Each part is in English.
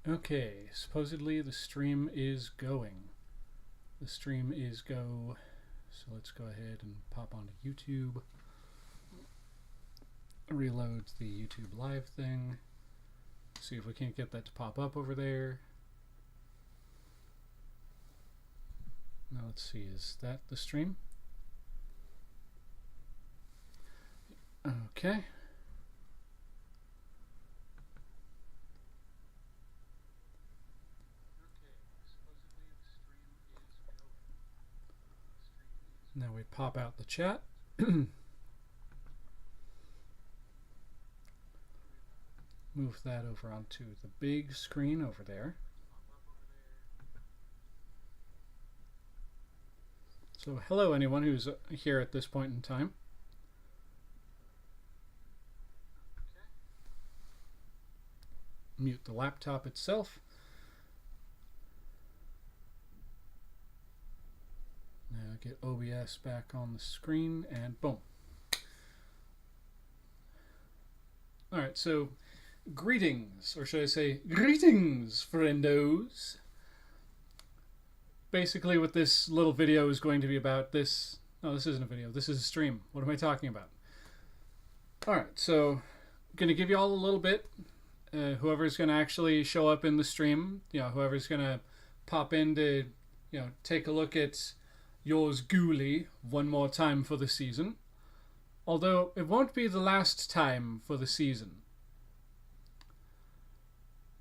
Okay, supposedly the stream is going. The stream is go. So let's go ahead and pop onto YouTube. Reload the YouTube live thing. See if we can't get that to pop up over there. Now let's see, is that the stream? Okay. Now we pop out the chat. Move that over onto the big screen over there. So hello anyone who's here at this point in time. Mute the laptop itself. Now get OBS back on the screen and boom. Alright, so greetings, or should I say greetings, friendos. Basically what this little video is going to be about, this isn't a video, this is a stream. What am I talking about? Alright, so I'm going to give you all a little bit. Whoever's going to actually show up in the stream, whoever's going to pop in to, take a look at yours Ghoulie one more time for the season. Although it won't be the last time for the season.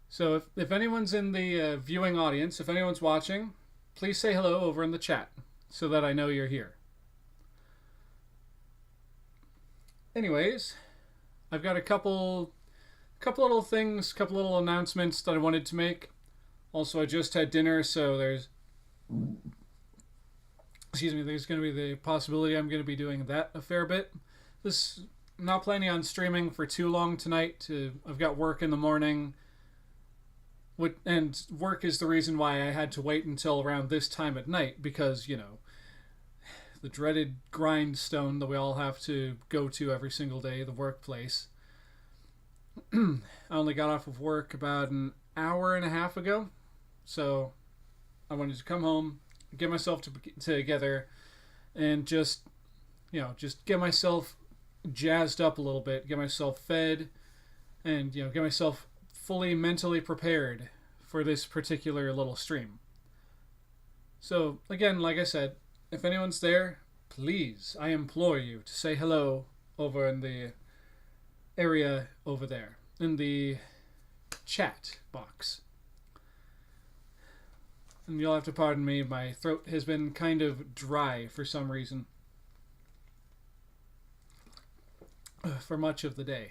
So if anyone's in the viewing audience, if anyone's watching, please say hello over in the chat so that I know you're here. Anyways, I've got a couple little things, couple little announcements that I wanted to make. Also, I just had dinner, so there's going to be the possibility I'm going to be doing that a fair bit. I'm not planning on streaming for too long tonight. I've got work in the morning. And work is the reason why I had to wait until around this time at night, because, the dreaded grindstone that we all have to go to every single day, the workplace. I only got off of work about an hour and a half ago, so I wanted to come home, get myself together, and just get myself jazzed up a little bit, get myself fed, and, get myself fully mentally prepared for this particular little stream. So, again, like I said, if anyone's there, please, I implore you to say hello over in the area over there, in the chat box. And you'll have to pardon me, my throat has been kind of dry for some reason for much of the day.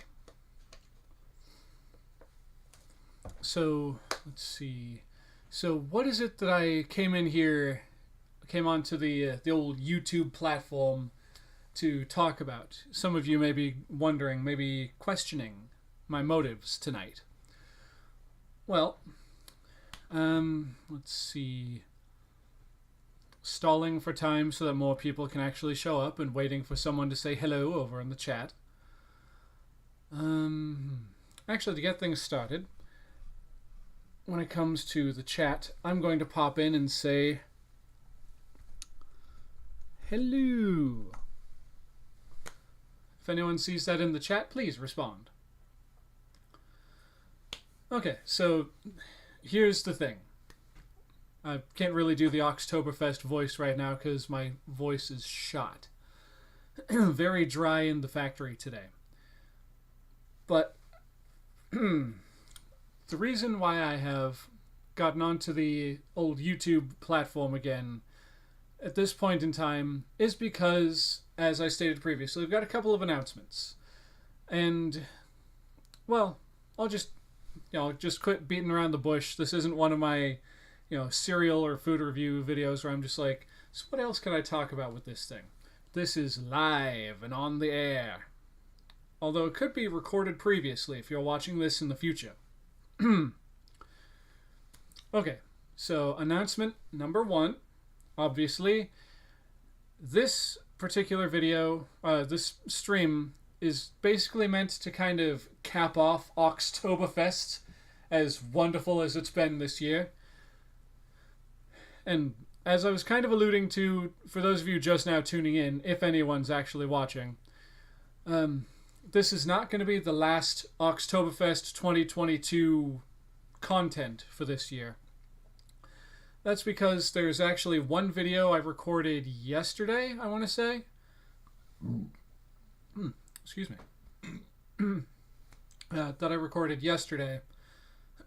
So, let's see. So, what is it that I came onto the old YouTube platform to talk about? Some of you may be wondering, maybe questioning my motives tonight. Well, let's see. Stalling for time so that more people can actually show up and waiting for someone to say hello over in the chat. Actually, to get things started, when it comes to the chat, I'm going to pop in and say hello. If anyone sees that in the chat, please respond. Okay, so here's the thing. I can't really do the Oktoberfest voice right now because my voice is shot. Very dry in the factory today. But the reason why I have gotten onto the old YouTube platform again at this point in time is because, as I stated previously, we've got a couple of announcements. And, well, I'll just quit beating around the bush. This isn't one of my, cereal or food review videos where I'm just like, so what else can I talk about with this thing? This is live and on the air. Although it could be recorded previously if you're watching this in the future. Okay, so announcement number 1. Obviously, this particular video, this stream, is basically meant to kind of cap off Oktoberfest as wonderful as it's been this year. And as I was kind of alluding to, for those of you just now tuning in, if anyone's actually watching, this is not going to be the last Oktoberfest 2022 content for this year. That's because there's actually one video I recorded yesterday, I want to say. Excuse me. That I recorded yesterday.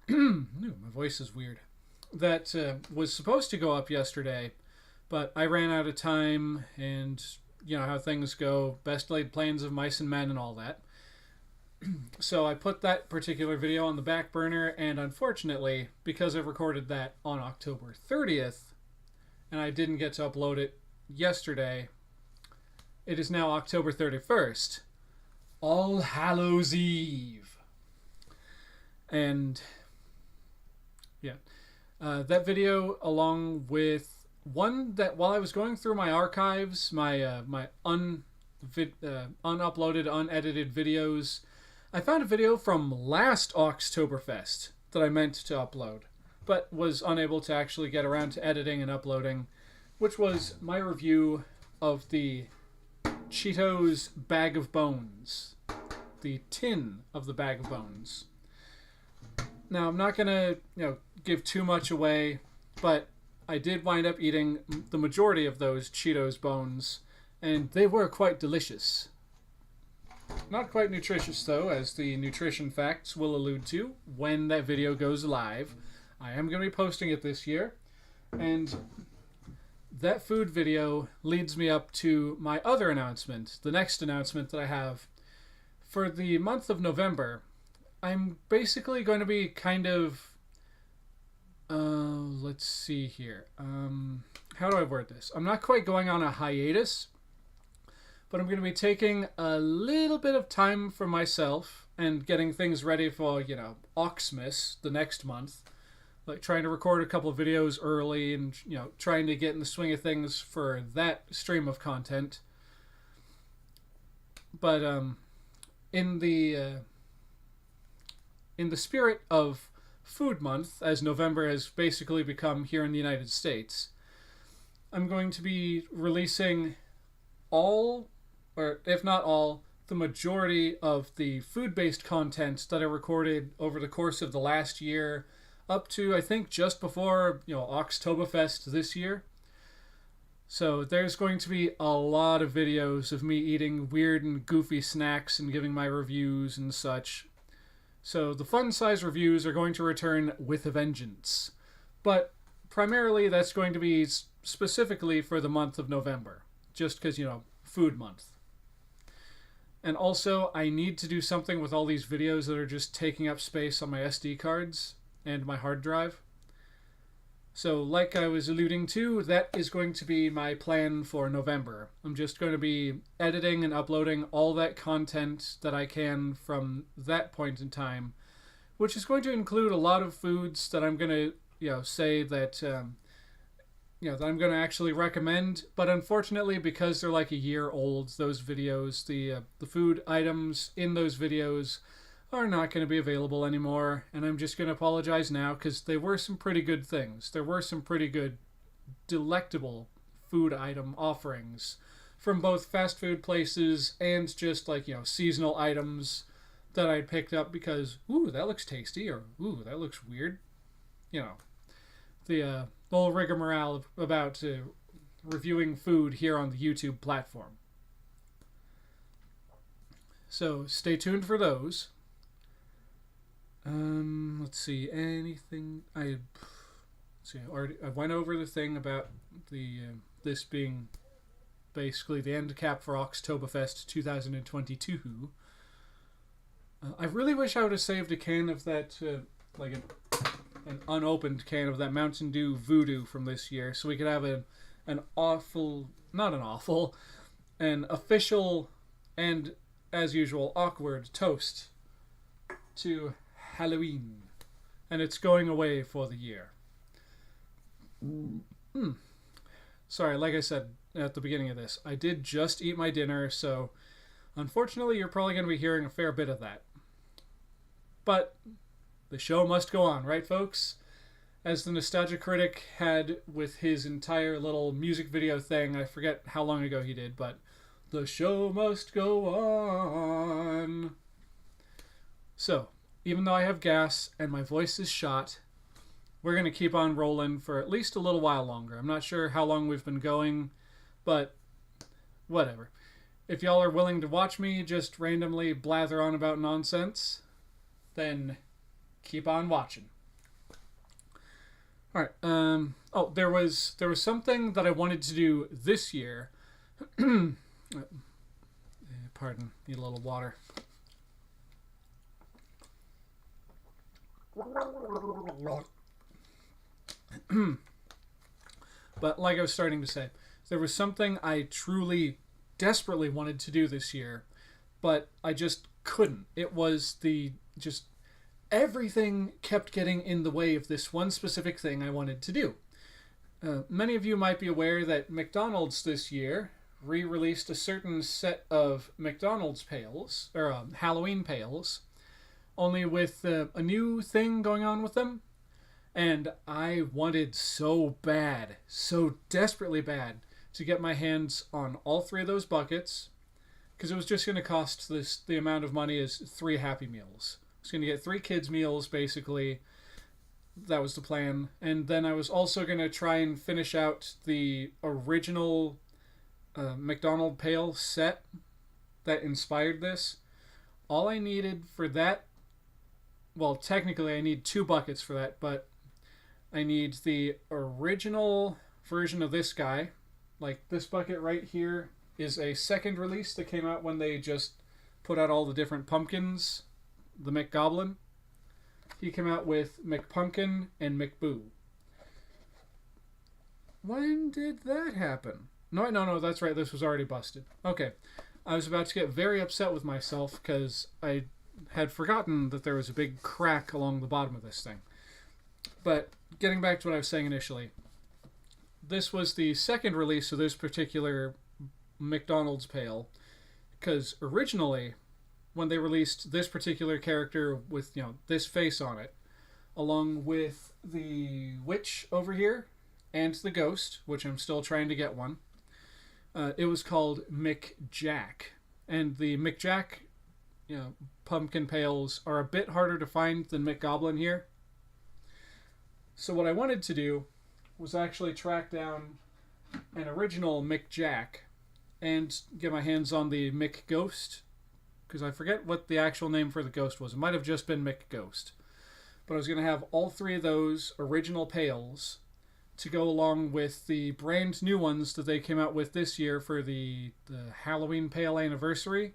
My voice is weird. That was supposed to go up yesterday, but I ran out of time, and you know how things go, best laid plans of mice and men and all that. So I put that particular video on the back burner, and unfortunately, because I recorded that on October 30th, and I didn't get to upload it yesterday, it is now October 31st, All Hallows Eve. And yeah, that video, along with one that while I was going through my archives, my unuploaded, unedited videos, I found a video from last Oktoberfest that I meant to upload, but was unable to actually get around to editing and uploading, which was my review of the Cheetos Bag of Bones. The tin of the Bag of Bones. Now, I'm not going to, give too much away, but I did wind up eating the majority of those Cheetos bones, and they were quite delicious. Not quite nutritious, though, as the nutrition facts will allude to when that video goes live. I am going to be posting it this year, and that food video leads me up to my other announcement, the next announcement that I have. For the month of November, I'm basically going to be kind of, let's see here. How do I word this? I'm not quite going on a hiatus, but I'm going to be taking a little bit of time for myself and getting things ready for, Oxmas the next month. Like trying to record a couple of videos early and, trying to get in the swing of things for that stream of content. But in the spirit of Food Month, as November has basically become here in the United States, I'm going to be releasing all, or if not all, the majority of the food-based content that I recorded over the course of the last year, up to, I think, just before, Oktoberfest this year. So there's going to be a lot of videos of me eating weird and goofy snacks and giving my reviews and such. So the fun-size reviews are going to return with a vengeance. But primarily that's going to be specifically for the month of November. Just because, Food Month. And also, I need to do something with all these videos that are just taking up space on my SD cards and my hard drive. So, like I was alluding to, that is going to be my plan for November. I'm just going to be editing and uploading all that content that I can from that point in time, which is going to include a lot of foods that I'm going to, say that, that I'm going to actually recommend. But unfortunately, because they're like a year old, those videos, the food items in those videos are not going to be available anymore, and I'm just going to apologize now because they were some pretty good things. There were some pretty good, delectable food item offerings from both fast food places and just like, seasonal items that I'd picked up because, ooh, that looks tasty, or ooh, that looks weird. The whole rigmarole about reviewing food here on the YouTube platform. So stay tuned for those. Let's see, anything I went over the thing about the this being basically the end cap for Oktoberfest 2022. I really wish I would have saved a can of that, like an unopened can of that Mountain Dew Voodoo from this year, so we could have an official and, as usual, awkward toast to Halloween, and it's going away for the year. Sorry, like I said at the beginning of this, I did just eat my dinner, so unfortunately you're probably going to be hearing a fair bit of that. But The show must go on, right, folks? As the Nostalgia Critic had with his entire little music video thing. I forget how long ago he did, but the show must go on. So, even though I have gas and my voice is shot, we're going to keep on rolling for at least a little while longer. I'm not sure how long we've been going, but whatever. If y'all are willing to watch me just randomly blather on about nonsense, then keep on watching. All right. Oh, there was something that I wanted to do this year. Pardon, need a little water. But like I was starting to say, there was something I truly, desperately wanted to do this year, but I just couldn't. It was everything kept getting in the way of this one specific thing I wanted to do. Many of you might be aware that McDonald's this year re-released a certain set of McDonald's pails, or Halloween pails, only with a new thing going on with them. And I wanted so bad, so desperately bad, to get my hands on all 3 of those buckets, because it was just going to cost the amount of money as 3 Happy Meals. I was going to get 3 kids' meals, basically. That was the plan. And then I was also going to try and finish out the original McDonald pail set that inspired this. All I needed for that, well, technically I need 2 buckets for that, but I need the original version of this guy. Like, this bucket right here is a second release that came out when they just put out all the different pumpkins. The McGoblin. He came out with McPumpkin and McBoo. When did that happen? No, that's right. This was already busted. Okay. I was about to get very upset with myself because I had forgotten that there was a big crack along the bottom of this thing. But getting back to what I was saying initially, this was the second release of this particular McDonald's pail, because originally, when they released this particular character with, this face on it, along with the witch over here and the ghost, which I'm still trying to get one, it was called McJack. And the McJack, pumpkin pails are a bit harder to find than McGoblin here. So what I wanted to do was actually track down an original McJack and get my hands on the McGhost, because I forget what the actual name for the ghost was. It might have just been McGhost. But I was going to have all 3 of those original pails to go along with the brand new ones that they came out with this year for the Halloween Pail anniversary.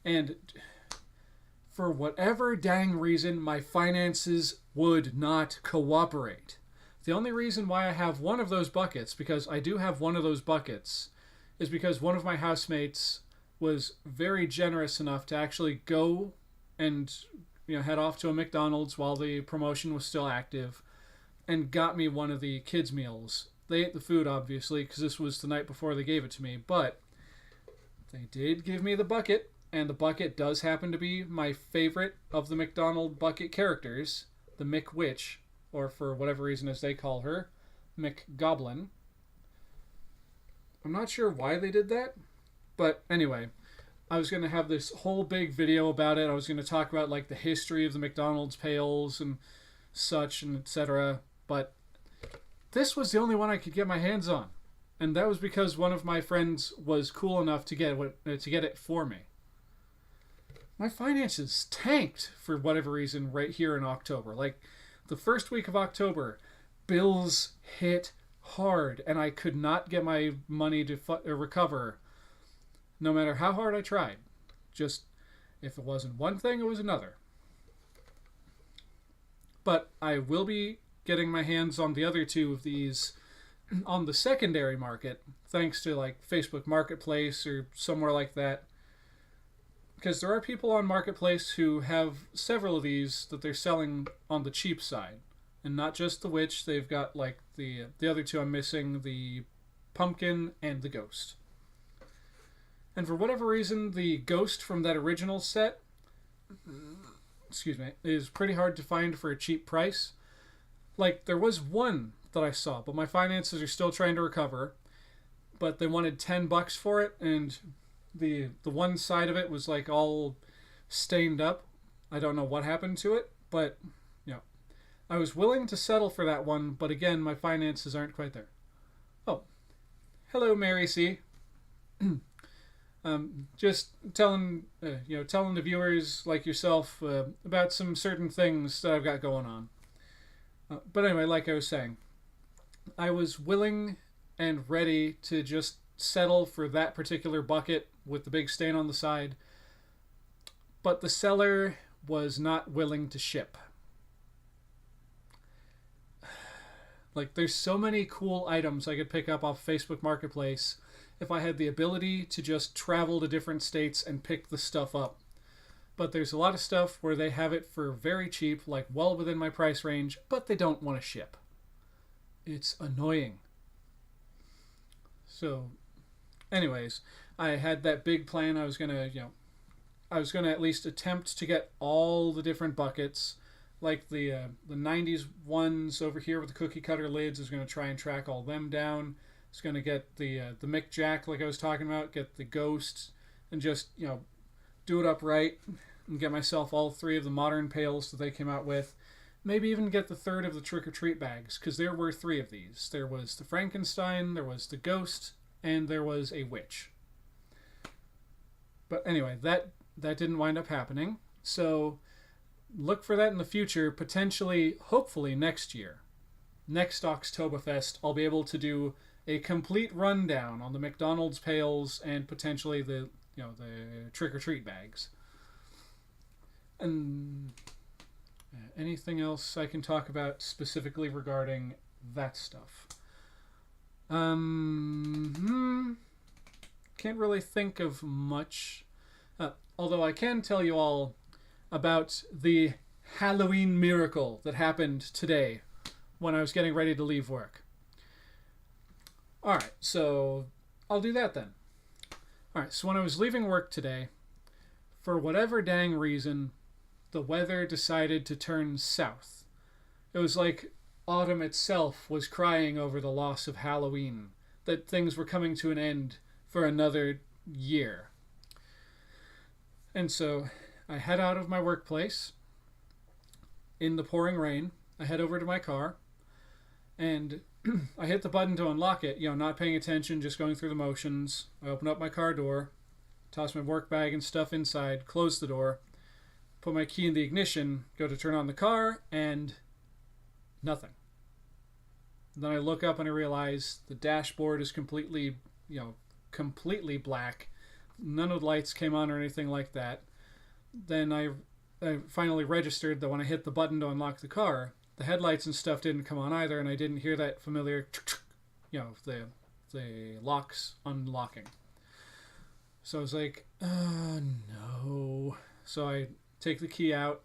And for whatever dang reason, my finances would not cooperate. The only reason why I have one of those buckets, because I do have one of those buckets, is because one of my housemates was very generous enough to actually go and head off to a McDonald's while the promotion was still active and got me one of the kids' meals. They ate the food, obviously, because this was the night before they gave it to me, but they did give me the bucket, and the bucket does happen to be my favorite of the McDonald bucket characters, the McWitch, or for whatever reason as they call her, McGoblin. I'm not sure why they did that, but anyway, I was going to have this whole big video about it. I was going to talk about the history of the McDonald's pails and such and etc. But this was the only one I could get my hands on, and that was because one of my friends was cool enough to get it for me. My finances tanked for whatever reason right here in October. The first week of October, bills hit hard, and I could not get my money to recover, no matter how hard I tried. Just, if it wasn't one thing, it was another. But I will be getting my hands on the other 2 of these on the secondary market, thanks to Facebook Marketplace or somewhere like that. Because there are people on Marketplace who have several of these that they're selling on the cheap side. And not just the witch, they've got the other 2 I'm missing, the pumpkin and the ghost. And for whatever reason, the ghost from that original set excuse me, is pretty hard to find for a cheap price. Like, there was one that I saw, but my finances are still trying to recover. But they wanted $10 for it, and the one side of it was like all stained up. I don't know what happened to it, but you know, I was willing to settle for that one. But again, my finances aren't quite there. Oh, hello, Mary C. Just telling telling the viewers like yourself about some certain things that I've got going on. But anyway, like I was saying, I was willing and ready to just settle for that particular bucket with the big stain on the side, but the seller was not willing to ship. Like, there's so many cool items I could pick up off Facebook Marketplace if I had the ability to just travel to different states and pick the stuff up. But there's a lot of stuff where they have it for very cheap, like well within my price range, but they don't want to ship. It's annoying. So, anyways, I had that big plan. I was gonna at least attempt to get all the different buckets, like the 90s ones over here with the cookie cutter lids. I was gonna try and track all them down. I was gonna get the Mick Jack, like I was talking about, get the Ghost, and just do it upright and get myself all three of the modern pails that they came out with. Maybe even get the third of the trick-or-treat bags, because there were three of these. There was the Frankenstein, there was the Ghost, and there was a witch. But anyway, that didn't wind up happening. So look for that in the future, potentially, hopefully next year. Next Oktoberfest, I'll be able to do a complete rundown on the McDonald's pails and potentially the trick-or-treat bags. And anything else I can talk about specifically regarding that stuff? Can't really think of much. Although I can tell you all about the Halloween miracle that happened today when I was getting ready to leave work. Alright, so I'll do that then. Alright, so when I was leaving work today, for whatever dang reason, the weather decided to turn south. It was like autumn itself was crying over the loss of Halloween, that things were coming to an end for another year. And so I head out of my workplace in the pouring rain. I head over to my car, and I hit the button to unlock it, not paying attention, just going through the motions. I open up my car door, toss my work bag and stuff inside, close the door, put my key in the ignition, go to turn on the car, and nothing. Then I look up and I realize the dashboard is completely black. None of the lights came on or anything like that. Then I finally registered that when I hit the button to unlock the car, the headlights and stuff didn't come on either, and I didn't hear that familiar, the locks unlocking. So I was like, no. So I take the key out,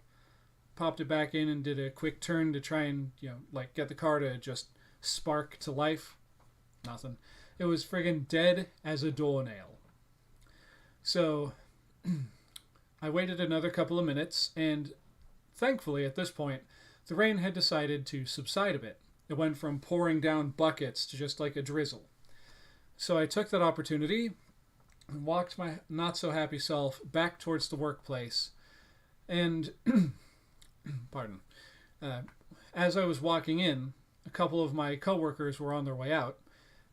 popped it back in, and did a quick turn to try and, get the car to just spark to life. Nothing. It was friggin' dead as a doornail. So I waited another couple of minutes, and thankfully at this point, the rain had decided to subside a bit. It went from pouring down buckets to just like a drizzle. So I took that opportunity and walked my not-so-happy self back towards the workplace. And, pardon, as I was walking in, a couple of my coworkers were on their way out,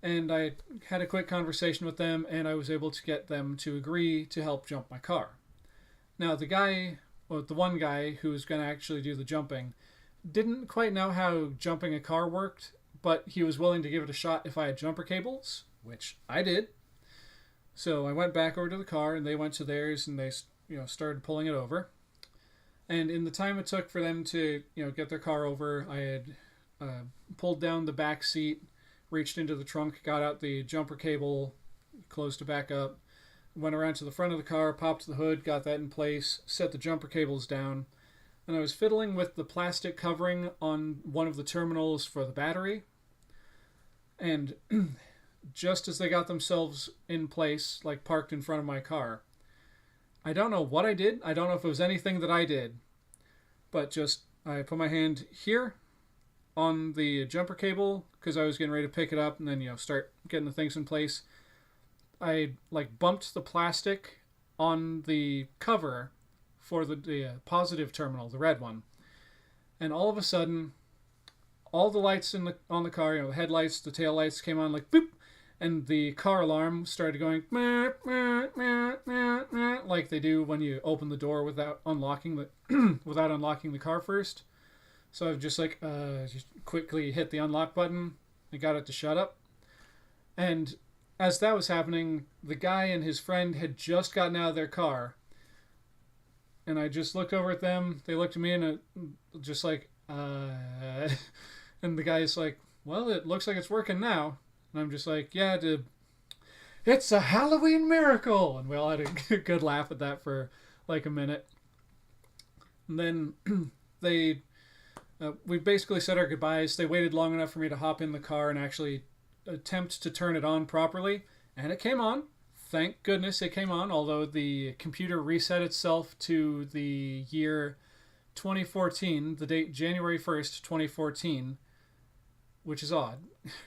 and I had a quick conversation with them, and I was able to get them to agree to help jump my car. Now, the one guy who was going to actually do the jumping didn't quite know how jumping a car worked, but he was willing to give it a shot if I had jumper cables, which I did. So I went back over to the car, and they went to theirs, and they started pulling it over. And in the time it took for them to get their car over, I had pulled down the back seat, reached into the trunk, got out the jumper cable, closed it back up, went around to the front of the car, popped the hood, got that in place, set the jumper cables down, and I was fiddling with the plastic covering on one of the terminals for the battery. And just as they got themselves in place, like parked in front of my car, I don't know what I did. I don't know if it was anything that I did, but just I put my hand here on the jumper cable because I was getting ready to pick it up and then start getting the things in place. I like bumped the plastic on the cover for the positive terminal, the red one, and all of a sudden, all the lights on the car, the headlights, the tail lights came on like boop, and the car alarm started going meh, meh, meh, meh, meh, like they do when you open the door without unlocking the car first. So I've just just quickly hit the unlock button and got it to shut up. And as that was happening, the guy and his friend had just gotten out of their car. And I just looked over at them. They looked at me and just like, and the guy's like, well, it looks like it's working now. And I'm just like, yeah, it's a Halloween miracle. And we all had a good laugh at that for like a minute. And then we basically said our goodbyes. They waited long enough for me to hop in the car and actually attempt to turn it on properly. And it came on. Thank goodness it came on, although the computer reset itself to the year 2014, the date January 1st, 2014, which is odd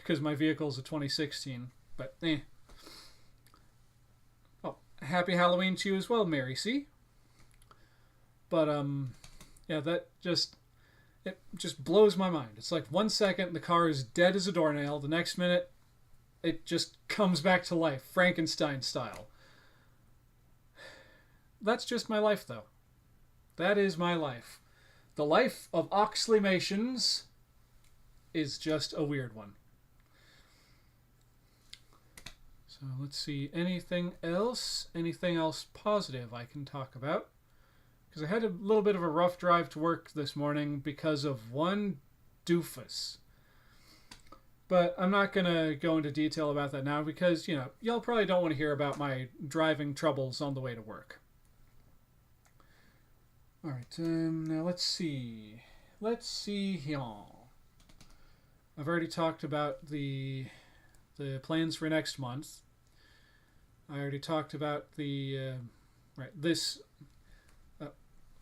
because my vehicle is a 2016, but Oh, happy Halloween to you as well, Mary C. But yeah, it just blows my mind. It's like 1 second the car is dead as a doornail, the next minute it just comes back to life, Frankenstein style. That's just my life, though. That is my life. The life of Oxleymations is just a weird one. So let's see. Anything else? Anything else positive I can talk about? Because I had a little bit of a rough drive to work this morning because of one doofus. But I'm not going to go into detail about that now because, y'all probably don't want to hear about my driving troubles on the way to work. Alright, now let's see. Let's see here. I've already talked about the plans for next month. I already talked about this.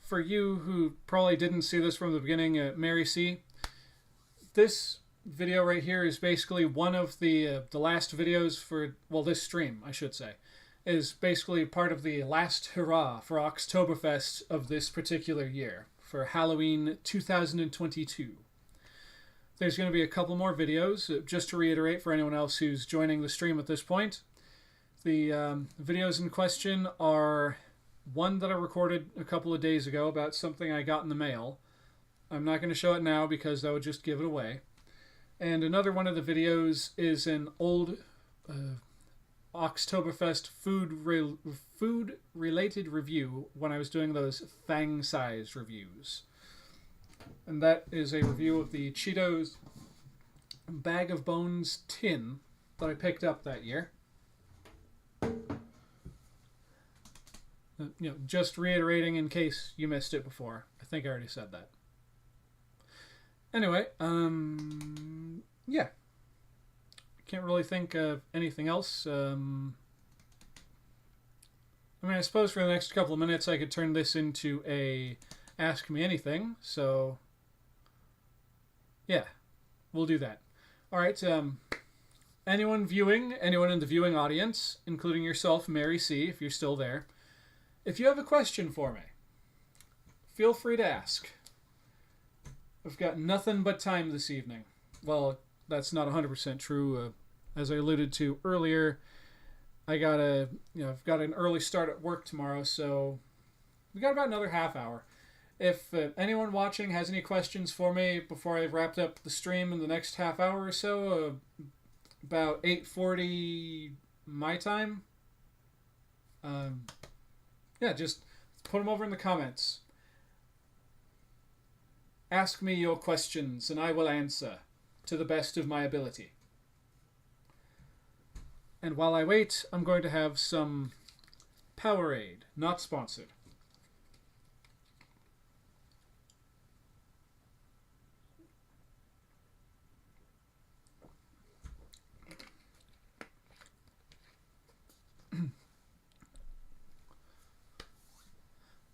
For you who probably didn't see this from the beginning, Mary C., this video right here is basically one of the last videos for, well, this stream, I should say, is basically part of the last hurrah for Oktoberfest of this particular year, for Halloween 2022. There's going to be a couple more videos, just to reiterate for anyone else who's joining the stream at this point. The videos in question are one that I recorded a couple of days ago about something I got in the mail. I'm not going to show it now because that would just give it away. And another one of the videos is an old Oktoberfest food-related review when I was doing those thang-size reviews. And that is a review of the Cheetos Bag of Bones tin that I picked up that year. Just reiterating in case you missed it before. I think I already said that. Anyway, yeah. Can't really think of anything else. I suppose for the next couple of minutes I could turn this into a Ask Me Anything, so yeah, we'll do that. Alright, anyone in the viewing audience, including yourself, Mary C., if you're still there, if you have a question for me, feel free to ask. I've got nothing but time this evening. Well, that's not 100% true. As I alluded to earlier, I've got an early start at work tomorrow, so we got about another half hour. If anyone watching has any questions for me before I've wrapped up the stream in the next half hour or so, about 8:40 my time, yeah, just put them over in the comments. Ask me your questions and I will answer to the best of my ability. And while I wait, I'm going to have some Powerade, not sponsored.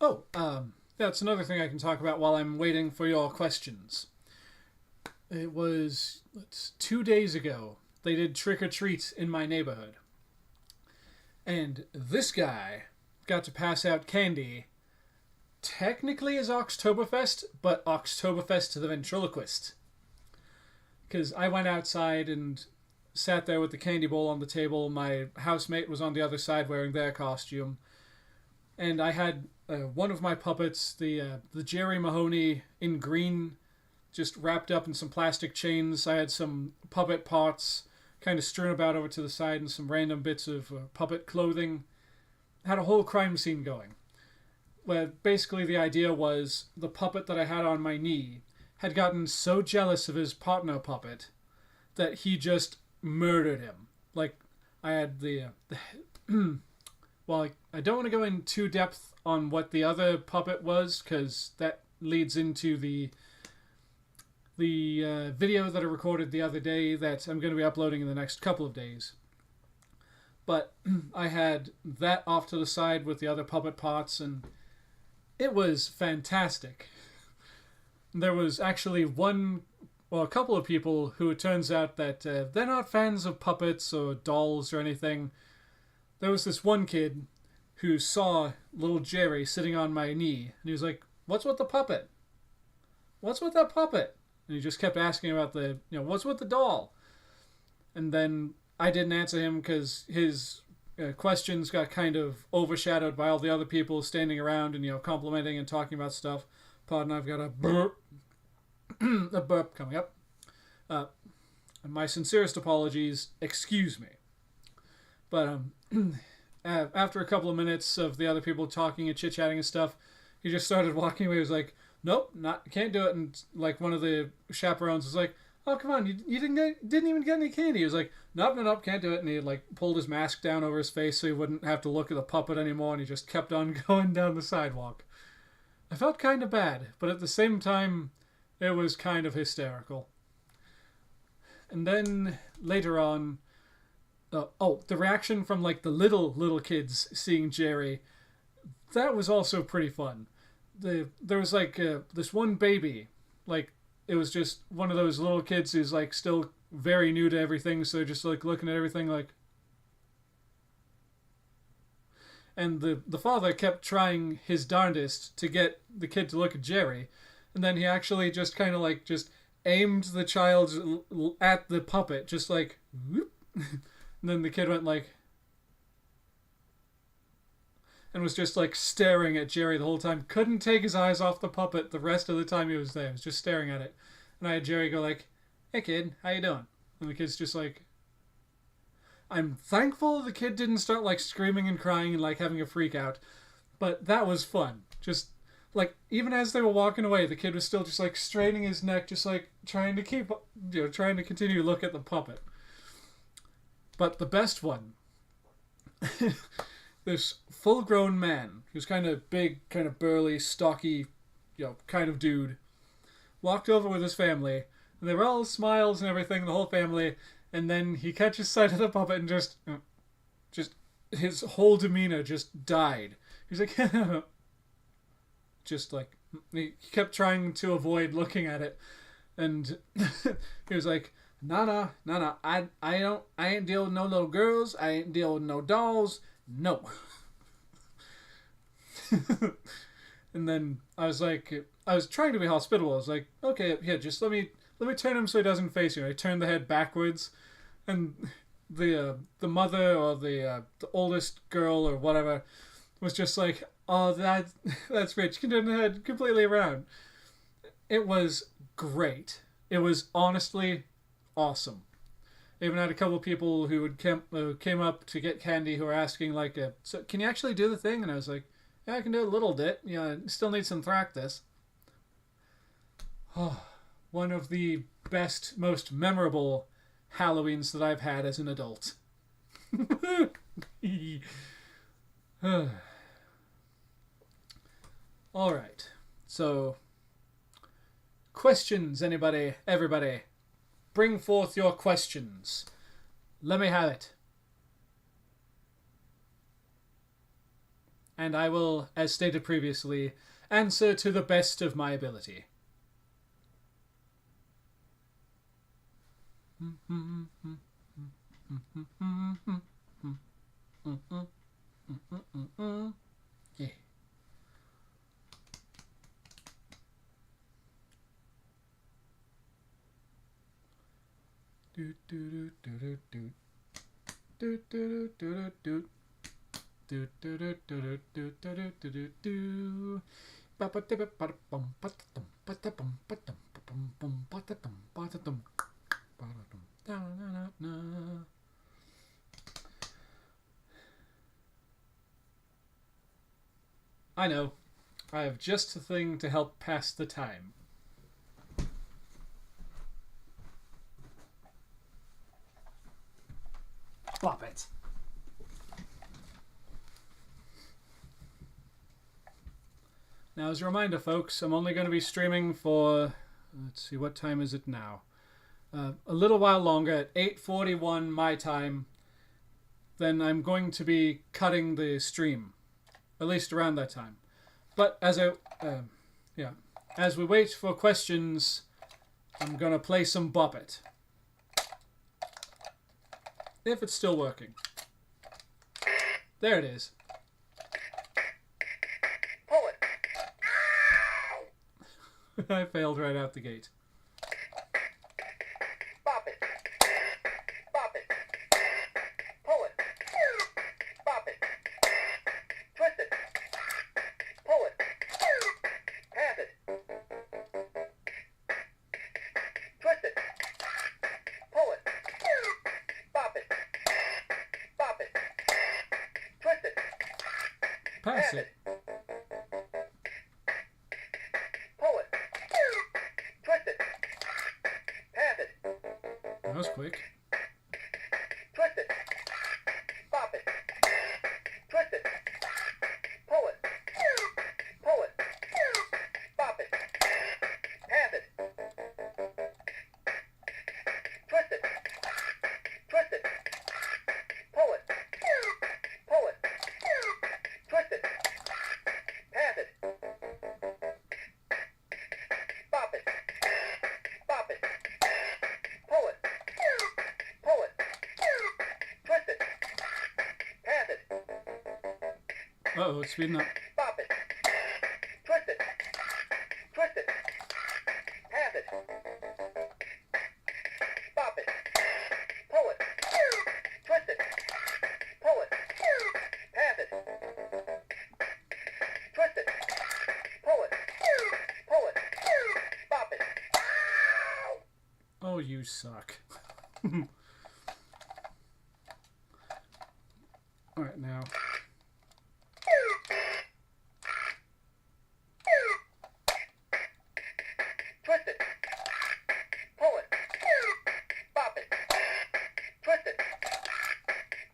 Oh, that's another thing I can talk about while I'm waiting for your questions. It was 2 days ago. They did trick or treat in my neighborhood. And this guy got to pass out candy. Technically as Oktoberfest, but Oktoberfest to the ventriloquist. Because I went outside and sat there with the candy bowl on the table. My housemate was on the other side wearing their costume. And I had one of my puppets, the Jerry Mahoney in green, just wrapped up in some plastic chains. I had some puppet parts kind of strewn about over to the side and some random bits of puppet clothing. Had a whole crime scene going. Where basically the idea was the puppet that I had on my knee had gotten so jealous of his partner puppet that he just murdered him. Like, I had the well, I don't want to go in too depth on what the other puppet was, because that leads into the video that I recorded the other day that I'm going to be uploading in the next couple of days. But I had that off to the side with the other puppet parts, and it was fantastic. There was actually a couple of people who it turns out that they're not fans of puppets or dolls or anything. There was this one kid who saw little Jerry sitting on my knee, and he was like, "What's with the puppet? What's with that puppet?" And he just kept asking about what's with the doll? And then I didn't answer him because his questions got kind of overshadowed by all the other people standing around and, complimenting and talking about stuff. Pardon, I've got a burp. A burp coming up. My sincerest apologies. Excuse me. But after a couple of minutes of the other people talking and chit-chatting and stuff, he just started walking away. He was like, "Nope, can't do it." And like one of the chaperones was like, "Oh, come on, you didn't even get any candy." He was like, nope, can't do it. And he like pulled his mask down over his face so he wouldn't have to look at the puppet anymore, and he just kept on going down the sidewalk. I felt kind of bad, but at the same time, it was kind of hysterical. And then later on, the reaction from like the little kids seeing Jerry, that was also pretty fun. There was like this one baby, like it was just one of those little kids who's like still very new to everything, so just like looking at everything like. And the father kept trying his darndest to get the kid to look at Jerry, and then he actually just kind of like just aimed the child at the puppet, just like whoop. And then the kid went like, and was just like staring at Jerry the whole time. Couldn't take his eyes off the puppet the rest of the time he was there. He was just staring at it. And I had Jerry go like, "Hey kid, how you doing?" And the kid's just like, I'm thankful the kid didn't start like screaming and crying and like having a freak out. But that was fun. Just like, even as they were walking away, the kid was still just like straining his neck, just like trying to continue to look at the puppet. But the best one, this full-grown man, who's kind of big, kind of burly, stocky, kind of dude, walked over with his family, and they were all smiles and everything, the whole family, and then he catches sight of the puppet and just his whole demeanor just died. He's like, just like, he kept trying to avoid looking at it, and he was like, No, I ain't dealing with no little girls, I ain't dealing with no dolls, no. And then I was trying to be hospitable. I was like, okay, yeah, just let me turn him so he doesn't face you. I turned the head backwards, and the mother or the oldest girl or whatever was just like, "Oh, that's great. You can turn the head completely around." It was great. It was honestly awesome. I even had a couple of people who came up to get candy who were asking like, "So can you actually do the thing?" And I was like, "Yeah, I can do a little bit. Still need some practice." Oh, one of the best, most memorable Halloweens that I've had as an adult. All right. So, questions, anybody, everybody? Bring forth your questions. Let me have it. And I will, as stated previously, answer to the best of my ability. Yeah. Do do do do do do do do do do do do do do do do do do. I know. I have just a thing to help pass the time. Flop it. Now, as a reminder, folks, I'm only going to be streaming for, let's see, what time is it now? A little while longer, at 8:41 my time. Then I'm going to be cutting the stream, at least around that time. But as we wait for questions, I'm going to play some Bop It. If it's still working. There it is. Pull it. I failed right out the gate. Bop it. Bop it. Pull it. Bop it. Twist it. Pull it. Pass it. Twist it. Pull it. Bop it. Bop it. Twist it. Pass it. Pull it. Twist it. Pass it. That was quick. Twist it. Bop it. Twist it. Pull it. Pull it. Bop it. Pass it. Twist it. Twist it. Pull it. Pull it. Twist it. Pass it. Bop it. Bop it. Pull it. Pull it. Twist it. Pass it. Uh-oh, it's speeding up. Bop it. Twist it. Twist it. Pass it. Bop it. Pull it. Twist it. Pull it. Pass it. Twist it. Pull it. Pull it. Bop it. Oh, you suck. Alright, now. Twist it. Pull it. Bop it. Twist it.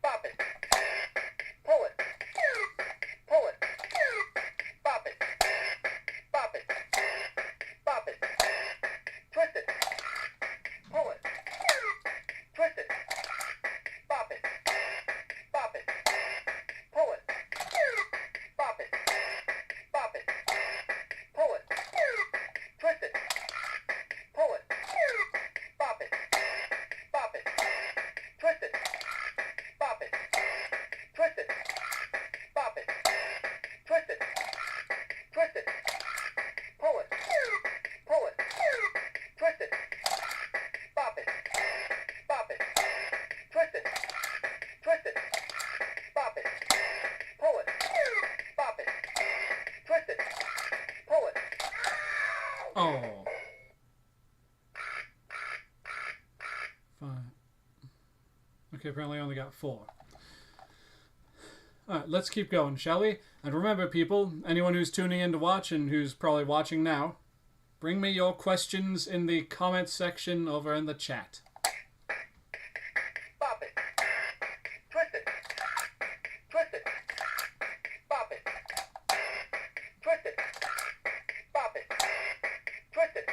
Bop it. Pull it. Pull it. Bop it. Bop it. Bop it. Twist it. Pull it. Twist it. Bop it. Bop it. Pull it. Bop it. Bop it. Pull it. Twist it. Pull it. Bop it. Bop it. Twist it. Bop it. Twist it. Bop it. Twist it. Twist it. Pull it. Pull it. Twist it. Bop it. Bop it. Twist it. Twist it. Bop it. Pull it. Bop it. Twist it. Pull it. Oh. Fine. Okay, apparently I only got 4. Alright, let's keep going, shall we? And remember, people, anyone who's tuning in to watch and who's probably watching now, bring me your questions in the comments section over in the chat. Bop it. Twist it. Twist it. Bop it. Twist it. Bop it. Twist it.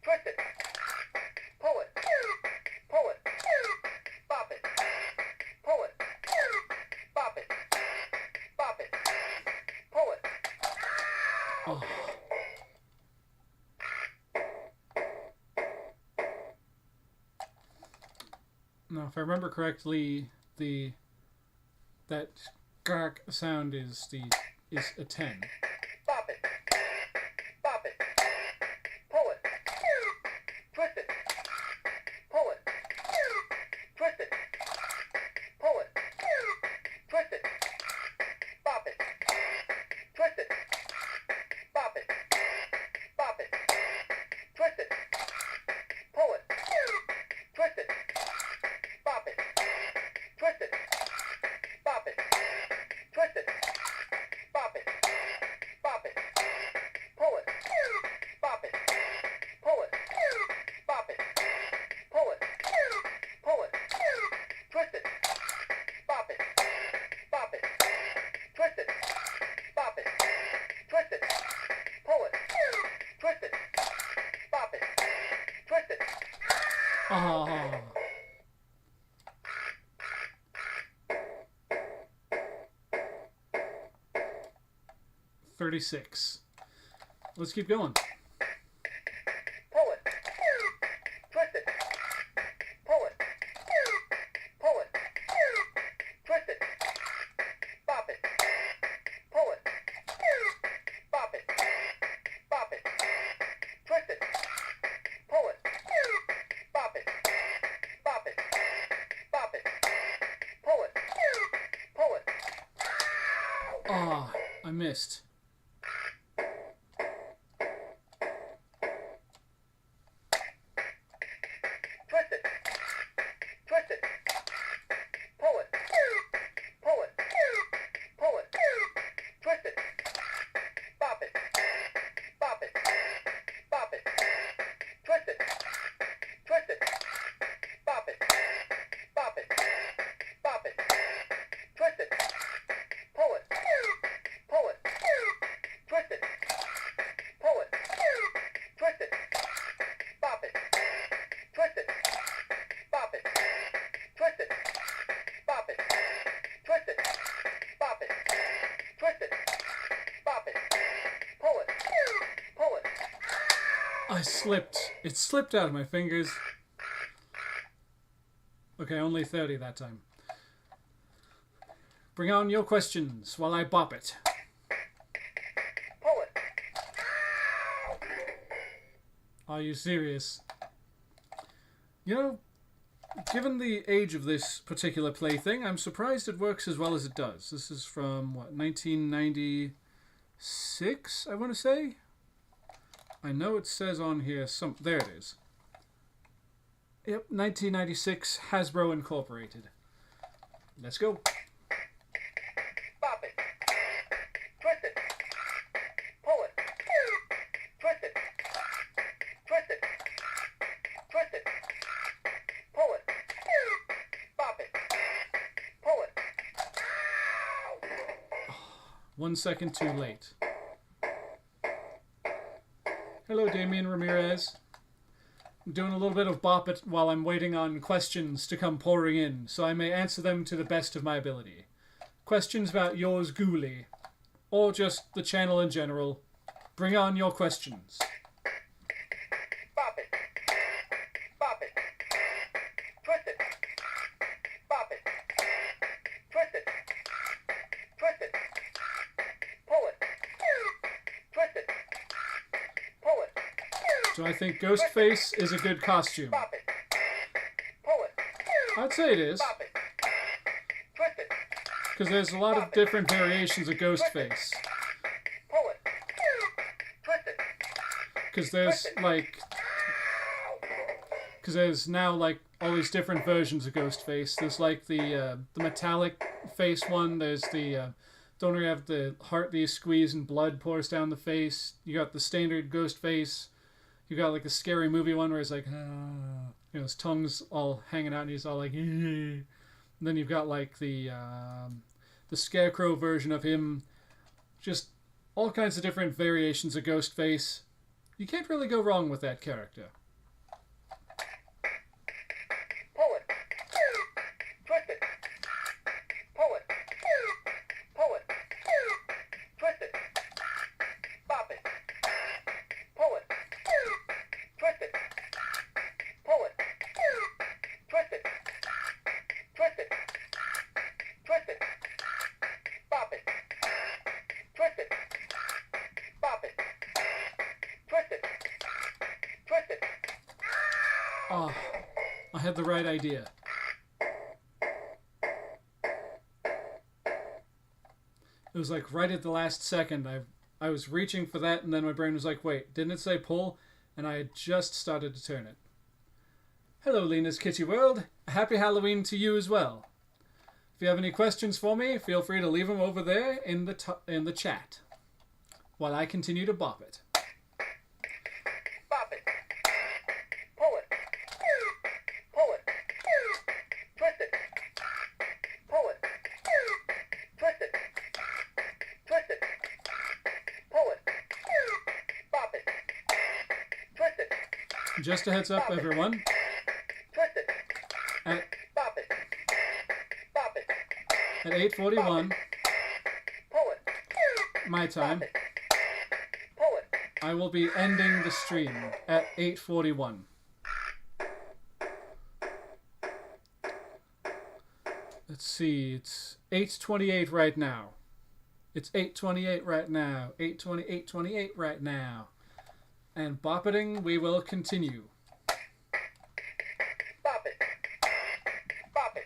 Twist it. Pull it. Pull it. Bop it. Pull it. Bop it. Bop it. Pull it. No, if I remember correctly, that gark sound is a 10. Bop it. Bop it. Pull it. Twist it. Pull it. Twist it. Pull it. Twist it. Bop it. Twist it. Bop it. Bop it. Twist it. Pull it. Twist it. Bop it. Twist it. Bop it. Twist it. Bop it. Bop it. Pull it. Bop it. Pull it. Bop it. Pull it. Pull it. Twist it. Bop it. Bop it. Twist it. Bop it. Twist it. Pull it. Twist it. Bop it. Twist it. Ah. 36. Let's keep going. Pull it. Twist it. Pull it. Pull it. Twist it. Bop it. Pull it. Bop it. Bop it. Twist it. Pull it. Bop it. Bop it. Bop it. Pull it. Pull it. Ah, I missed. Twist it. Twist it. Pull it. Pull it. Pull it. Twist it. Bop it. Bop it. Bop it. Twist it. Twist it. Bop it. Bop it. Bop it. Twist it. Pull it. Pull it. Twist it. Pull it. Twist it. Bop it. Twist it. Bop it. Twist it. Bop it. Twist it. Bop it. Twist it. Bop it. Pull it. Pull it. I slipped. It slipped out of my fingers. Okay, only 30 that time. Bring on your questions while I bop it. Pull it. Are you serious? You know, given the age of this particular plaything, I'm surprised it works as well as it does. This is from, what, 1996, I want to say? I know it says on here some... There it is. Yep, 1996, Hasbro Incorporated. Let's go. Bop it. Twist it. Pull it. Twist it. Twist it. Twist it. Pull it. Bop it. Pull it. 1 second too late. Hello, Damian Ramirez. I'm doing a little bit of bop it while I'm waiting on questions to come pouring in, so I may answer them to the best of my ability. Questions about yours ghoulie, or just the channel in general. Bring on your questions. Bop it. Bop it. Twist it. Bop it. Twist it. Twist it. Pull it. Twist it. Pull it. So I think Ghostface is a good costume. Bop it. Pull it. I'd say it is, Bop it. Twist it. because there's a lot of different variations of Ghostface. Pull it. Twist it. Because there's now like all these different versions of Ghostface. There's like the metallic face one. There's the don't really have the heart that you squeeze and blood pours down the face. You got the standard Ghostface. You got like the scary movie one where he's like, his tongue's all hanging out and he's all like, and then you've got like the Scarecrow version of him. Just all kinds of different variations of Ghostface. You can't really go wrong with that character. Pull it. Twist it. Pull it. Pull it. Twist it. Bop it. Pull it. Twist it. Pull it. Twist it. Oh, I had the right idea. It was like right at the last second. I was reaching for that, and then my brain was like, wait, didn't it say pull? And I had just started to turn it. Hello, Lena's Kitty World. A happy Halloween to you as well. If you have any questions for me, feel free to leave them over there in the chat, while I continue to bop it. Bop it. Pull it. Pull it. Twist it. Pull it. Twist it. Twist it. Pull it. Bop it. Twist it. Just a heads up, everyone. Twist it. At Bop it. Bop it. At 8:41 Pull it. my time, Bop it. Pull it. I will be ending the stream at 8:41. Let's see, it's 8:28 right now. It's 8:28 right now. 8:28 right now. And boppeting, we will continue. Bop it. Bop it.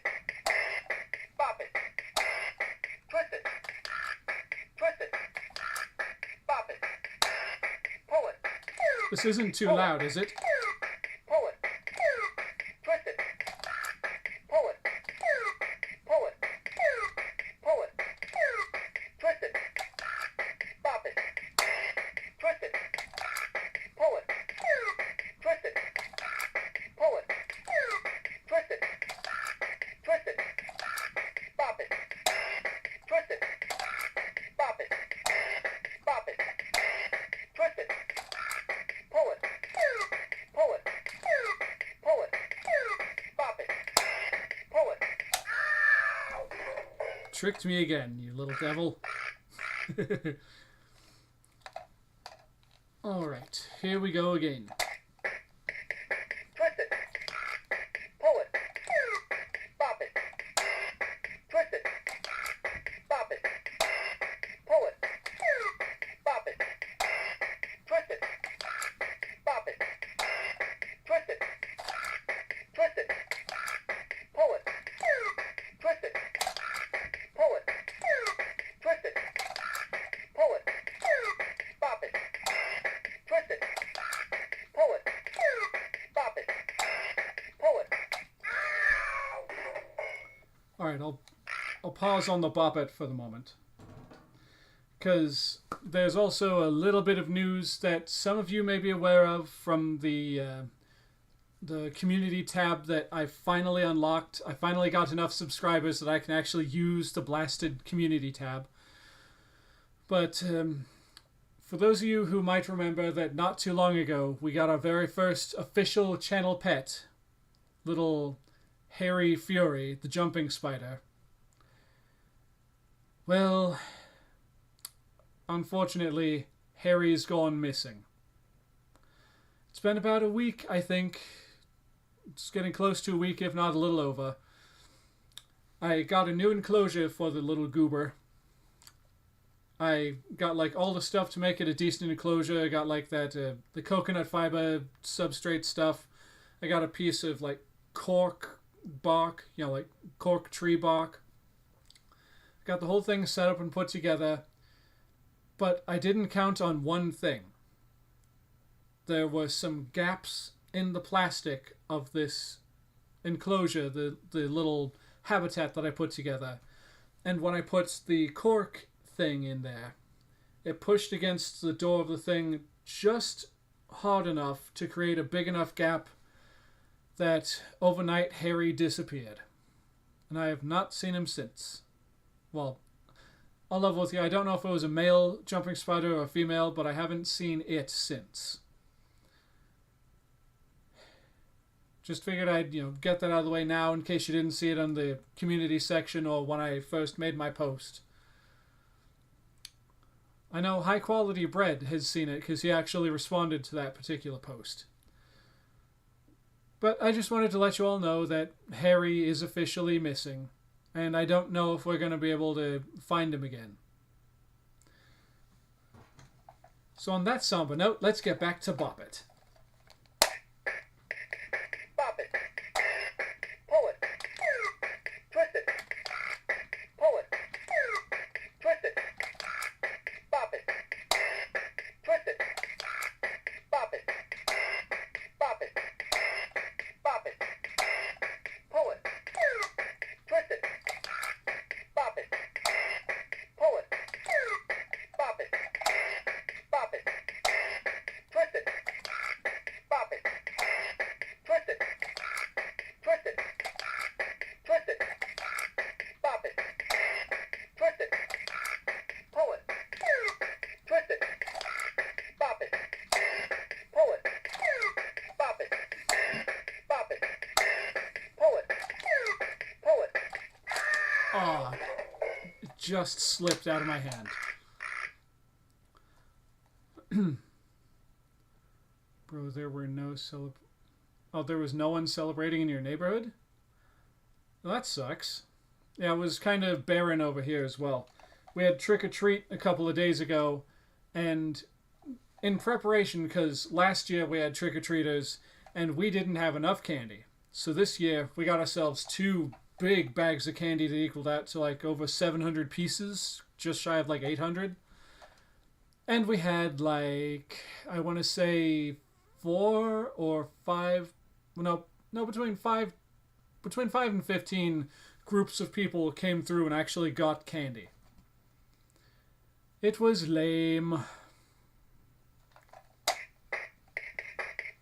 Bop it. Twist it. Twist it. Bop it. Pull it. This isn't too loud, is it? Pull it. Twist it. Pull it. Pull it. Pull it. Twist it. Bop it. Twist it. Pull it. Twist it. Pull it. Twist it. Twist it. Bop it. Twist it. Bop it. Bop it. Twist it. Pull it. Pull it. Pull it. Bop it. Pull it. Tricked me again, you little devil. Alright, here we go again. Twist it. Pull it. Bop it. Twist it. Bop it. Pull it. Bop it. Twist it. Bop it. Twist it. Twist it. Pull it. Twist it. Pull it. Twist it. Pull it. Bop it. Twist it. Pull it. Bop it. Pull it. Alright, I'll pause on the bop it for the moment. Because there's also a little bit of news that some of you may be aware of from the community tab that I finally unlocked. I finally got enough subscribers that I can actually use the blasted community tab. But for those of you who might remember that not too long ago, we got our very first official channel pet, little Hairy Fury, the jumping spider. Well, unfortunately, Harry's gone missing. It's been about a week, I think. It's getting close to a week, if not a little over. I got a new enclosure for the little goober. I got like all the stuff to make it a decent enclosure. I got like that the coconut fiber substrate stuff. I got a piece of like cork bark, like cork tree bark. Got the whole thing set up and put together. But I didn't count on one thing. There were some gaps in the plastic of this enclosure, the little habitat that I put together. And when I put the cork thing in there, it pushed against the door of the thing just hard enough to create a big enough gap that overnight Harry disappeared. And I have not seen him since. Well, I'll level with you. I don't know if it was a male jumping spider or a female, but I haven't seen it since. Just figured I'd, get that out of the way now in case you didn't see it on the community section or when I first made my post. I know High Quality Bread has seen it because he actually responded to that particular post. But I just wanted to let you all know that Harry is officially missing, and I don't know if we're going to be able to find him again. So on that somber note, let's get back to Bop It. Oh, it just slipped out of my hand. Bro, there were no there was no one celebrating in your neighborhood? Well, that sucks. Yeah, it was kind of barren over here as well. We had trick or treat a couple of days ago, and in preparation, because last year we had trick or treaters and we didn't have enough candy. So this year we got ourselves 2 big bags of candy that equaled out to like over 700 pieces, just shy of like 800. And we had like, I want to say 4 or 5, no, between 5 and 15 groups of people came through and actually got candy. It was lame.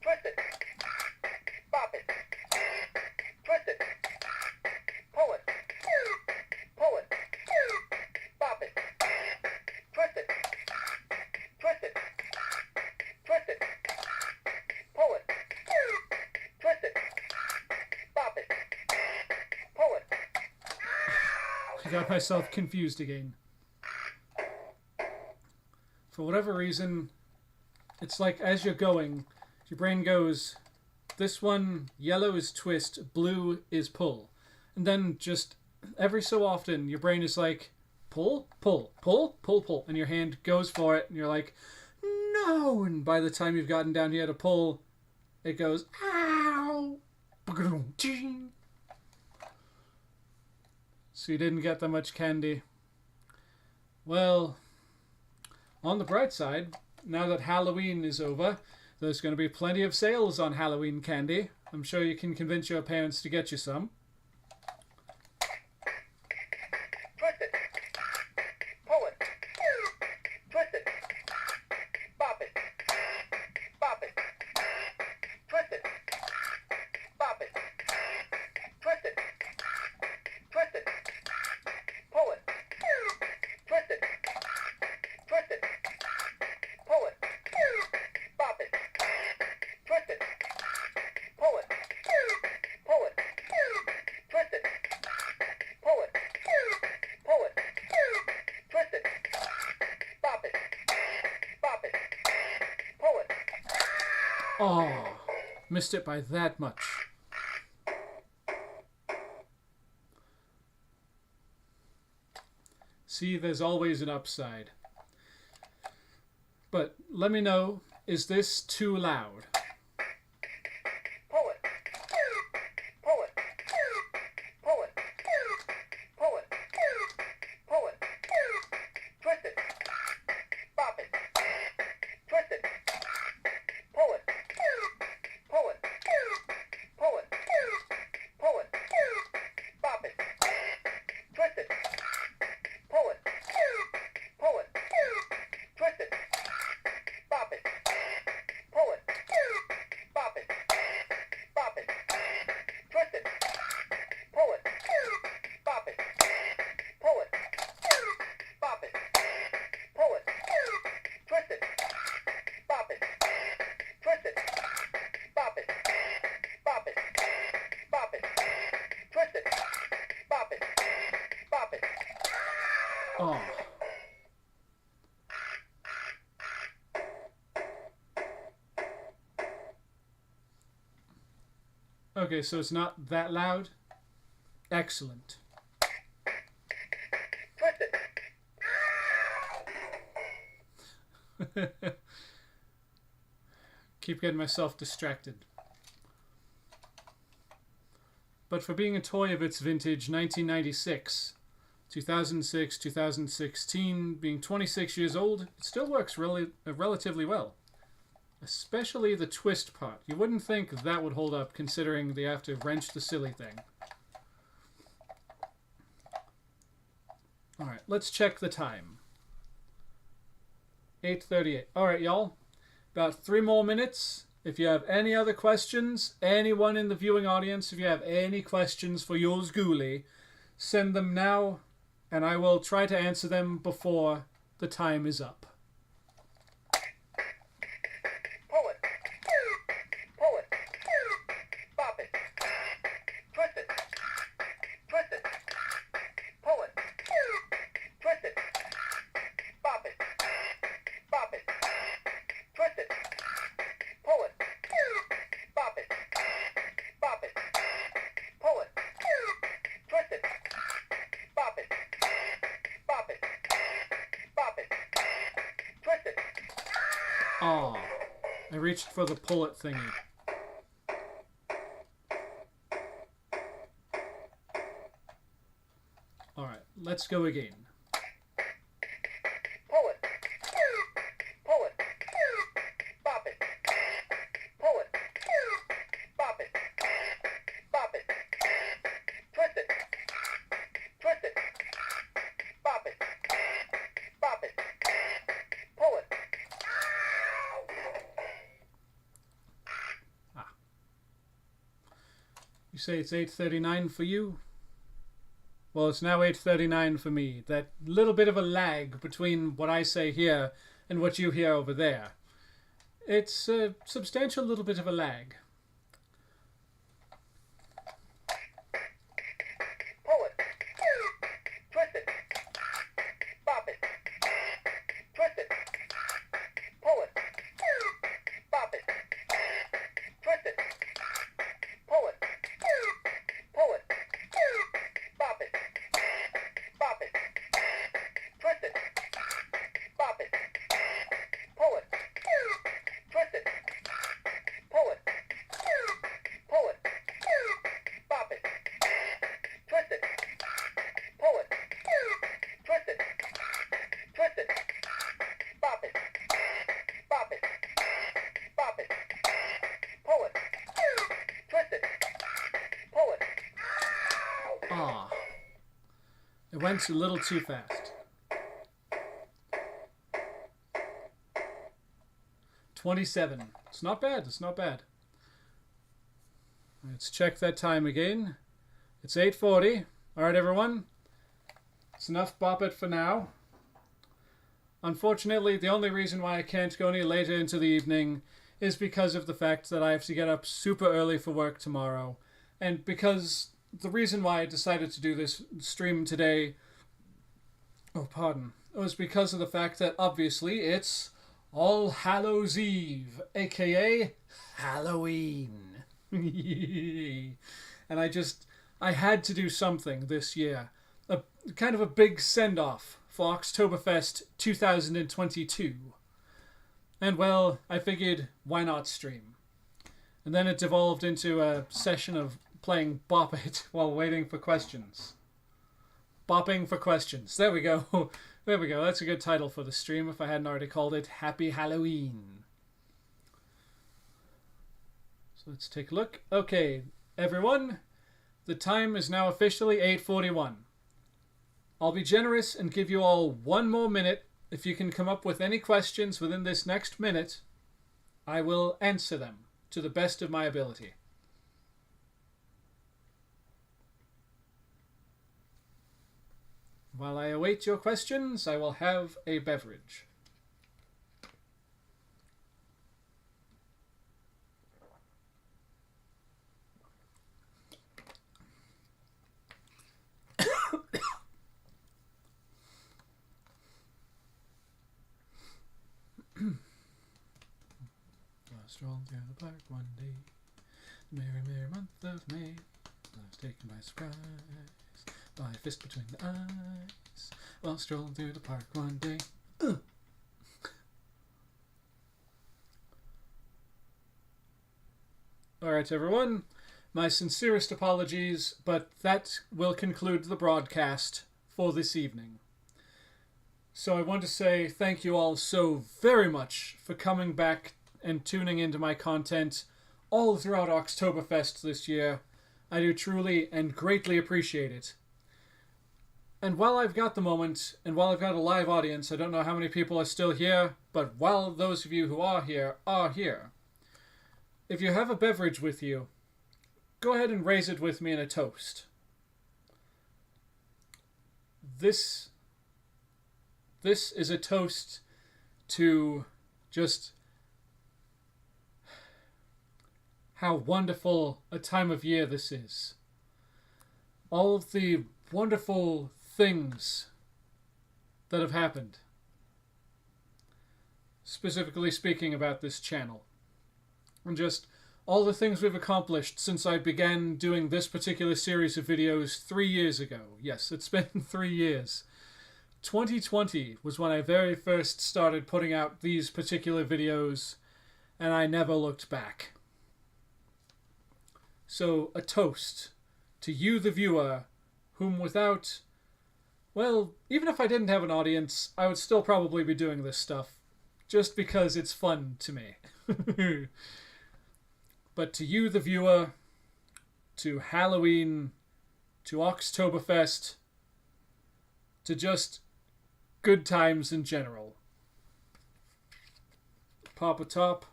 Twist it. Bop it. Twist it. Pull it. Pull it. Bop it. Twist it. Twist it. Twist it. Pull it. Twist it. Bop it. Pull it. I got myself confused again. For whatever reason, it's like as you're going, your brain goes, this one, yellow is twist, blue is pull. And then just every so often, your brain is like, pull, pull, pull, pull, pull. And your hand goes for it, and you're like, no. And by the time you've gotten down here to pull, it goes, ow. So you didn't get that much candy. Well, on the bright side, now that Halloween is over, there's going to be plenty of sales on Halloween candy. I'm sure you can convince your parents to get you some. Twist it. Pull it. Twist it. Bop it. Bop it. Twist it. Bop it. Twist it. Twist it. Pull it. Twist it. Twist it. Pull it. Bop it. Twist it. Pull it. Pull it. Twist it. Pull it. Pull it. Twist it. Bop it. Bop it. Pull it. Oh, missed it by that much. See, there's always an upside. But let me know, is this too loud? Pull it. Pull it. Pull it. Pull it. Pull it. Twist it. Bop it. Twist it. Pull it. Pull it. Pull it. Pull it. Bop it. Twist it. Pull it. Pull it. Twist it. Bop it. Pull it. Bop it. Bop it. Twist it. Pull it. Bop it. Pull it. Bop it. Pull it. Twist it. Bop it. Twist it. Bop it. Bop it. Bop it. Twist it. Bop it. Bop it. Oh. Okay, so it's not that loud? Excellent. Twist it. Keep getting myself distracted. But for being a toy of its vintage, 1996, 2006, 2016, being 26 years old, it still works relatively well. Especially the twist part. You wouldn't think that would hold up considering they have to wrench the silly thing. Alright, let's check the time. 8:38. Alright, y'all. About 3 more minutes. If you have any other questions, anyone in the viewing audience, if you have any questions for yours Ghoulie, send them now, and I will try to answer them before the time is up. Pull it. Pull it. Bop it. Twist it. Twist it. Pull Aw. I reached for the pullet thingy. Alright, let's go again. Pull it. Pull it. Bop it. Pull it. Bop it. Bop it. Twist it. Twist it. Bop it. Bop it. Pull it. You say it's 8:39 for you? Well, it's now 8:39 for me. That little bit of a lag between what I say here and what you hear over there. It's a substantial little bit of a lag. Pull it. Twist it. Bop it. Twist it. Pull it. Bop it. Twist it. Pull it. Pull it. Bop it. Bop it. Twist it. Bop it. Pull it. Twist it. Pull it. Pull it. Bop it. Twist it. Pull it. Twist it. Twist it. Bop it. Bop it. Bop it. Pull it. Twist it. Pull it. Ah. It went a little too fast. 27. It's not bad. It's not bad. Let's check that time again. It's 8:40. Alright, everyone. It's enough bop it for now. Unfortunately, the only reason why I can't go any later into the evening is because of the fact that I have to get up super early for work tomorrow. And because the reason why I decided to do this stream today, was because of the fact that obviously it's All Hallows Eve, aka Halloween. And I had to do something this year. A kind of a big send-off for Oktoberfest 2022. And well, I figured, why not stream? And then it devolved into a session of playing Bop It while waiting for questions. Bopping for questions. There we go. There we go. That's a good title for the stream if I hadn't already called it Happy Halloween. So let's take a look. Okay, everyone. The time is now officially 8:41. I'll be generous and give you all one more minute. If you can come up with any questions within this next minute, I will answer them to the best of my ability. While I await your questions, I will have a beverage. Strolled through the park one day, the merry, merry month of May. I was taken by surprise by a fist between the eyes while strolling through the park one day. Alright, everyone. My sincerest apologies, but that will conclude the broadcast for this evening. So I want to say thank you all so very much for coming back and tuning into my content all throughout Oktoberfest this year. I do truly and greatly appreciate it. And while I've got the moment, and while I've got a live audience, I don't know how many people are still here, but while those of you who are here, if you have a beverage with you, go ahead and raise it with me in a toast. This is a toast to just how wonderful a time of year this is. All of the wonderful things that have happened. Specifically speaking about this channel. And just all the things we've accomplished since I began doing this particular series of videos 3 years ago. Yes, it's been 3 years. 2020 was when I very first started putting out these particular videos, and I never looked back. So, a toast to you, the viewer, whom without... Well, even if I didn't have an audience, I would still probably be doing this stuff, just because it's fun to me. But to you, the viewer, to Halloween, to Oktoberfest, to just good times in general. Papa Top,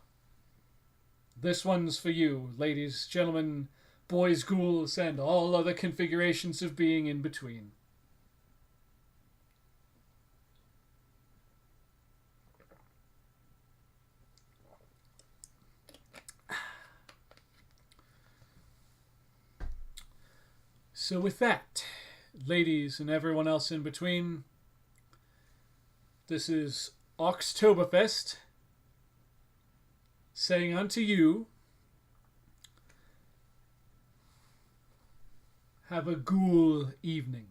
this one's for you, ladies, gentlemen, boys, ghouls, and all other configurations of being in between. So with that, ladies and everyone else in between, this is Oktoberfest saying unto you, have a ghoul evening.